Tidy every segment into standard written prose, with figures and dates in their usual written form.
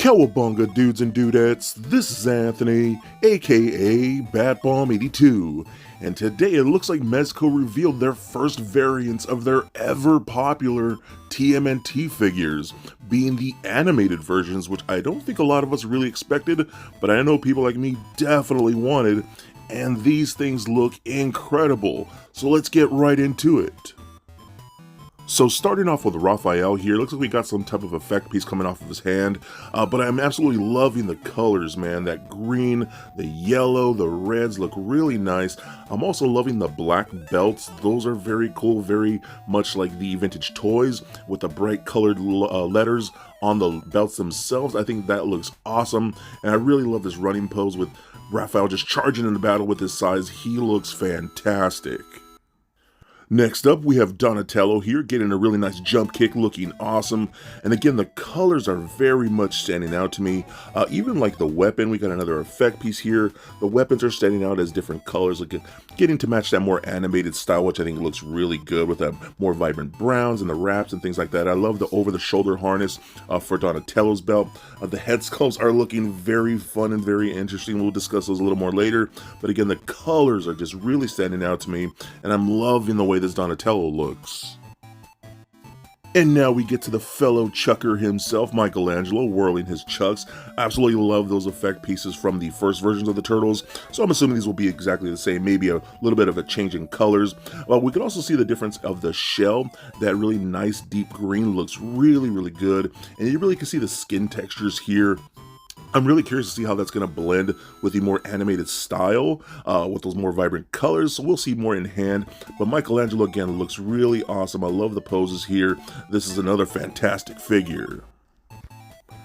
Cowabunga dudes and dudettes, this is Anthony, aka BatBomb82, and today it looks like Mezco revealed their first variants of their ever popular TMNT figures, being the animated versions, which I don't think a lot of us really expected, but I know people like me definitely wanted, and these things look incredible, so let's get right into it. So starting off with Raphael here, looks like we got some type of effect piece coming off of his hand, but I'm absolutely loving the colors, man. That green, the yellow, the reds look really nice. I'm also loving the black belts. Those are very cool, very much like the vintage Toyz with the bright colored letters on the belts themselves. I think that looks awesome, and I really love this running pose with Raphael just charging in the battle with his size. He looks fantastic. Next up, we have Donatello here, getting a really nice jump kick, looking awesome. And again, the colors are very much standing out to me. Even like the weapon, we got another effect piece here. The weapons are standing out as different colors, like getting to match that more animated style, which I think looks really good with the more vibrant browns and the wraps and things like that. I love the over-the-shoulder harness for Donatello's belt. The head sculpts are looking very fun and very interesting. We'll discuss those a little more later. But again, the colors are just really standing out to me, and I'm loving the way this Donatello looks. And now we get to the fellow chucker himself, Michelangelo, whirling his chucks. Absolutely love those effect pieces from the first versions of the Turtles, so I'm assuming these will be exactly the same, maybe a little bit of a change in colors. We can also see the difference of the shell. That really nice deep green looks really, really good, and you really can see the skin textures here. I'm really curious to see how that's going to blend with the more animated style, with those more vibrant colors, so we'll see more in hand. But Michelangelo, again, looks really awesome. I love the poses here. This is another fantastic figure.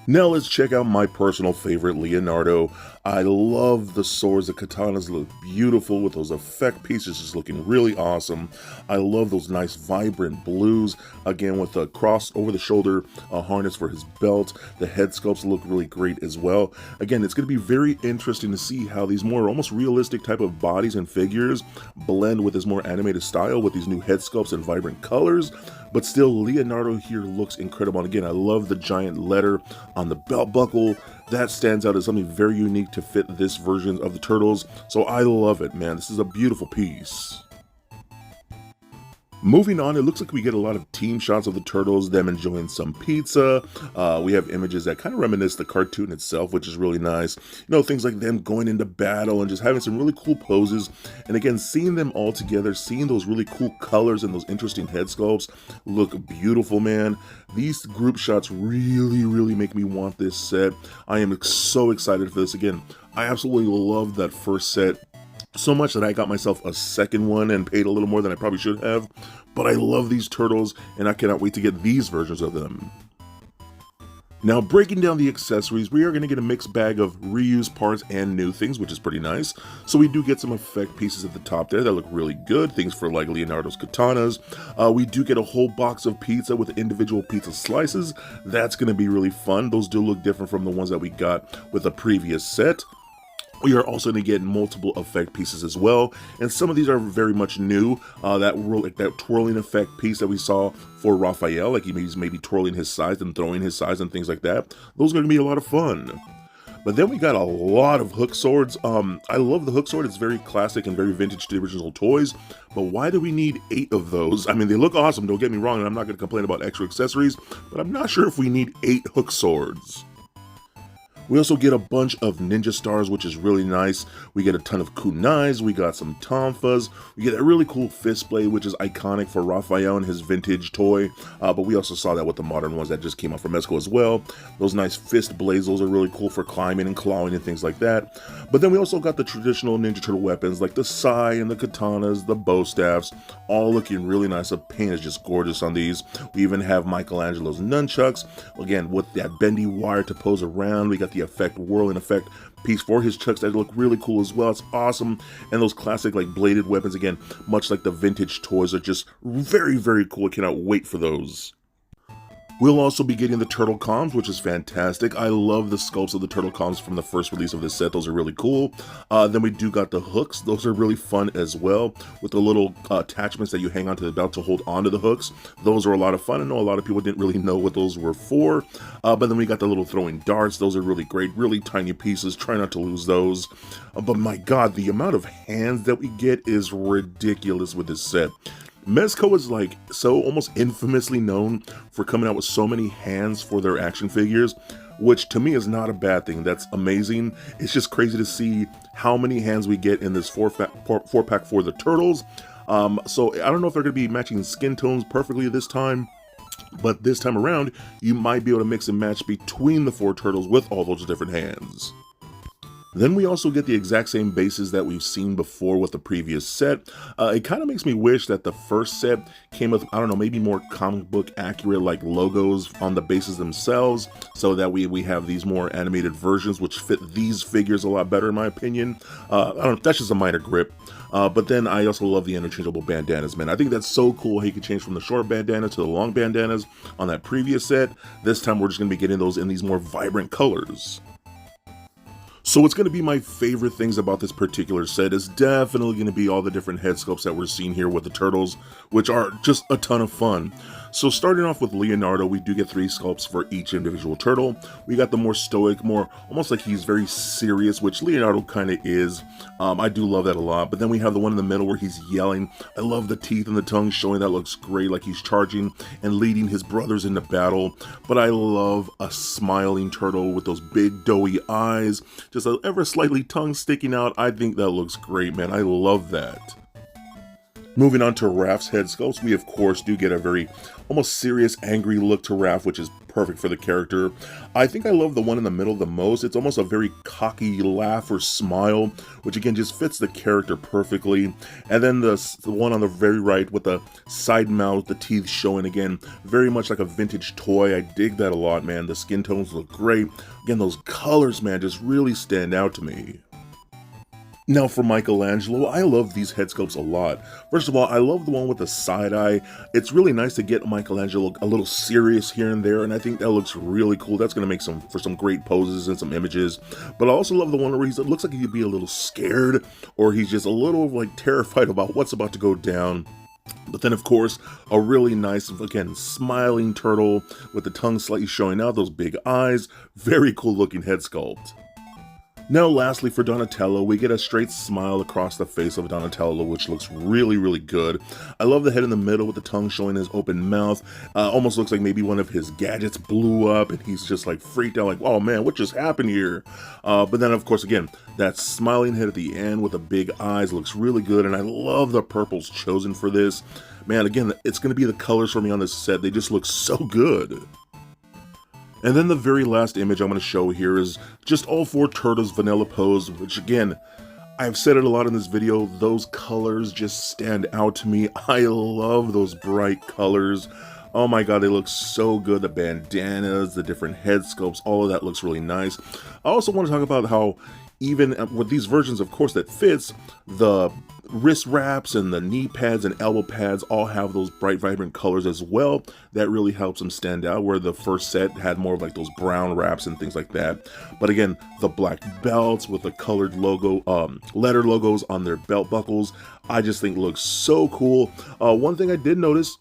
Now let's check out my personal favorite, Leonardo. I love the swords. The katanas look beautiful with those effect pieces just looking really awesome. I love those nice vibrant blues, again with the cross over the shoulder harness for his belt. The head sculpts look really great as well. Again, it's going to be very interesting to see how these more almost realistic type of bodies and figures blend with this more animated style with these new head sculpts and vibrant colors. But still, Leonardo here looks incredible. And again, I love the giant letter on the belt buckle. That stands out as something very unique to fit this version of the Turtles. So I love it, man. This is a beautiful piece. Moving on, it looks like we get a lot of team shots of the Turtles, them enjoying some pizza. We have images that kind of reminisce the cartoon itself, which is really nice. You know, things like them going into battle and just having some really cool poses. And again, seeing them all together, seeing those really cool colors and those interesting head sculpts look beautiful, man. These group shots really, really make me want this set. I am so excited for this. Again, I absolutely love that first set. So much that I got myself a second one and paid a little more than I probably should have. But I love these Turtles, and I cannot wait to get these versions of them. Now, breaking down the accessories, we are going to get a mixed bag of reused parts and new things, which is pretty nice. So we do get some effect pieces at the top there that look really good, things for like Leonardo's katanas. We do get a whole box of pizza with individual pizza slices. That's going to be really fun. Those do look different from the ones that we got with the previous set. We are also going to get multiple effect pieces as well, and some of these are very much new. That twirling effect piece that we saw for Raphael, like he's maybe twirling his sides and throwing his sides and things like that. Those are going to be a lot of fun. But then we got a lot of hook swords. I love the hook sword. It's very classic and very vintage to the original Toyz. But why do we need 8 of those? I mean, they look awesome, don't get me wrong, and I'm not going to complain about extra accessories, but I'm not sure if we need 8 hook swords. We also get a bunch of ninja stars, which is really nice. We get a ton of kunais, we got some tonfas, we get a really cool fist blade, which is iconic for Raphael and his vintage toy, but we also saw that with the modern ones that just came out from Mezco as well. Those nice fist blades, those are really cool for climbing and clawing and things like that. But then we also got the traditional Ninja Turtle weapons, like the sai and the katanas, the bow staffs, all looking really nice. The paint is just gorgeous on these. We even have Michelangelo's nunchucks, again, with that bendy wire to pose around. We got the effect, whirling effect piece for his chucks that look really cool as well. It's awesome. And those classic like bladed weapons, again, much like the vintage toys, are just very, very cool. I cannot wait for those. We'll also be getting the turtle comms, which is fantastic. I love the sculpts of the turtle comms from the first release of this set. Those are really cool. Then we do got the hooks. Those are really fun as well, with the little attachments that you hang onto the belt to hold onto the hooks. Those are a lot of fun. I know a lot of people didn't really know what those were for. But then we got the little throwing darts. Those are really great, really tiny pieces. Try not to lose those. But my God, the amount of hands that we get is ridiculous with this set. Mezco is like so almost infamously known for coming out with so many hands for their action figures, which to me is not a bad thing. That's amazing. It's just crazy to see how many hands we get in this four pack for the turtles. So I don't know if they're going to be matching skin tones perfectly this time, but this time around you might be able to mix and match between the 4 turtles with all those different hands. Then we also get the exact same bases that we've seen before with the previous set. It kind of makes me wish that the first set came with, I don't know, maybe more comic book accurate like logos on the bases themselves, so that we have these more animated versions which fit these figures a lot better in my opinion. I don't, that's just a minor grip. But then I also love the interchangeable bandanas, man. I think that's so cool how you can change from the short bandana to the long bandanas on that previous set. This time we're just going to be getting those in these more vibrant colors. So what's going to be my favorite things about this particular set is definitely going to be all the different head sculpts that we're seeing here with the turtles, which are just a ton of fun. So starting off with Leonardo, we do get 3 sculpts for each individual turtle. We got the more stoic, more almost like he's very serious, which Leonardo kind of is. I do love that a lot. But then we have the one in the middle where he's yelling. I love the teeth and the tongue showing. That looks great, like he's charging and leading his brothers into battle. But I love a smiling turtle with those big doughy eyes, just a ever slightly tongue sticking out. I think that looks great, man. I love that. Moving on to Raph's head sculpts, we of course do get a very almost serious, angry look to Raph, which is perfect for the character. I think I love the one in the middle the most. It's almost a very cocky laugh or smile, which again just fits the character perfectly. And then the one on the very right with the side mouth, the teeth showing, again, very much like a vintage toy. I dig that a lot, man. The skin tones look great. Again, those colors, man, just really stand out to me. Now for Michelangelo, I love these head sculpts a lot. First of all, I love the one with the side eye. It's really nice to get Michelangelo a little serious here and there, and I think that looks really cool. That's going to make for some great poses and some images. But I also love the one where it looks like he'd be a little scared, or he's just a little like terrified about what's about to go down. But then, of course, a really nice, again, smiling turtle with the tongue slightly showing out, those big eyes. Very cool looking head sculpt. Now lastly for Donatello, we get a straight smile across the face of Donatello, which looks really, really good. I love the head in the middle with the tongue showing his open mouth. Almost looks like maybe one of his gadgets blew up and he's just like freaked out like, oh man, what just happened here? But then of course, again, that smiling head at the end with the big eyes looks really good, and I love the purples chosen for this. Man, again, it's going to be the colors for me on this set. They just look so good. And then the very last image I'm going to show here is just all 4 turtles vanilla pose, which again, I've said it a lot in this video, those colors just stand out to me. I love those bright colors. Oh my god, they look so good. The bandanas, the different head sculpts, all of that looks really nice. I also want to talk about how even with these versions, of course, that fits, the wrist wraps and the knee pads and elbow pads all have those bright, vibrant colors as well. That really helps them stand out, where the first set had more of like those brown wraps and things like that. But again, the black belts with the colored logo, letter logos on their belt buckles, I just think looks so cool. One thing I did notice,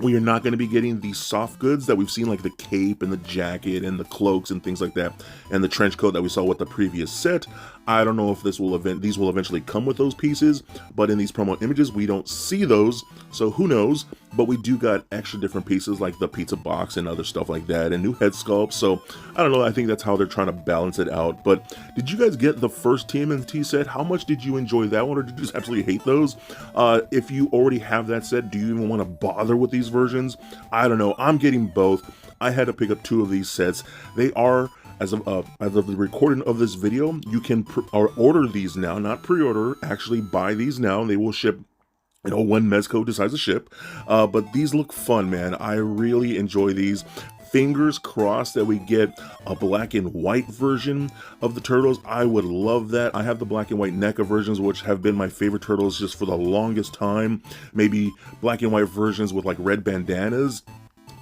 we are not going to be getting the soft goods that we've seen, like the cape and the jacket and the cloaks and things like that, and the trench coat that we saw with the previous set. I don't know if these will eventually come with those pieces, but in these promo images we don't see those, so who knows. But we do got extra different pieces like the pizza box and other stuff like that, and new head sculpts. So I don't know, I think that's how they're trying to balance it out. But did you guys get the first TMNT set? How much did you enjoy that one, or did you just absolutely hate those? If you already have that set, do you even want to bother with these versions? I don't know, I'm getting both. I had to pick up 2 of these sets. They are, as of the recording of this video, you can order these now, not pre-order, actually buy these now, and they will ship, you know, when Mezco decides to ship. But these look fun, man. I really enjoy these. fingers crossed that we get a black and white version of the turtles. I would love that. I have the black and white NECA versions, which have been my favorite turtles just for the longest time. Maybe black and white versions with like red bandanas,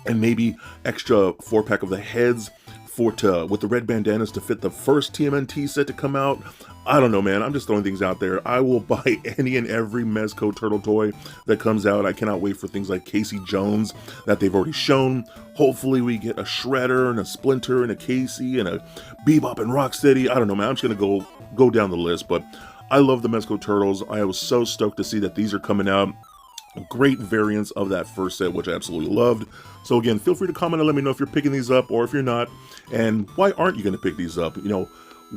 and maybe extra 4-pack of the heads with the red bandanas to fit the first TMNT set to come out. I don't know, man. I'm just throwing things out there. I will buy any and every Mezco turtle toy that comes out. I cannot wait for things like Casey Jones that they've already shown. Hopefully we get a Shredder and a Splinter and a Casey and a Bebop and Rocksteady. I don't know, man. I'm just gonna go down the list, but I love the Mezco turtles. I was so stoked to see that these are coming out. Great variants of that first set, which I absolutely loved. So again, feel free to comment and let me know if you're picking these up or if you're not, and why aren't you going to pick these up? You know,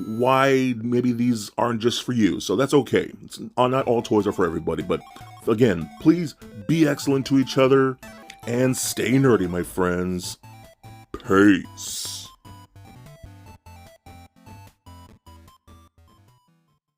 why maybe these aren't just for you. So that's okay. Not all toys are for everybody, but again, please be excellent to each other and stay nerdy, my friends. Peace.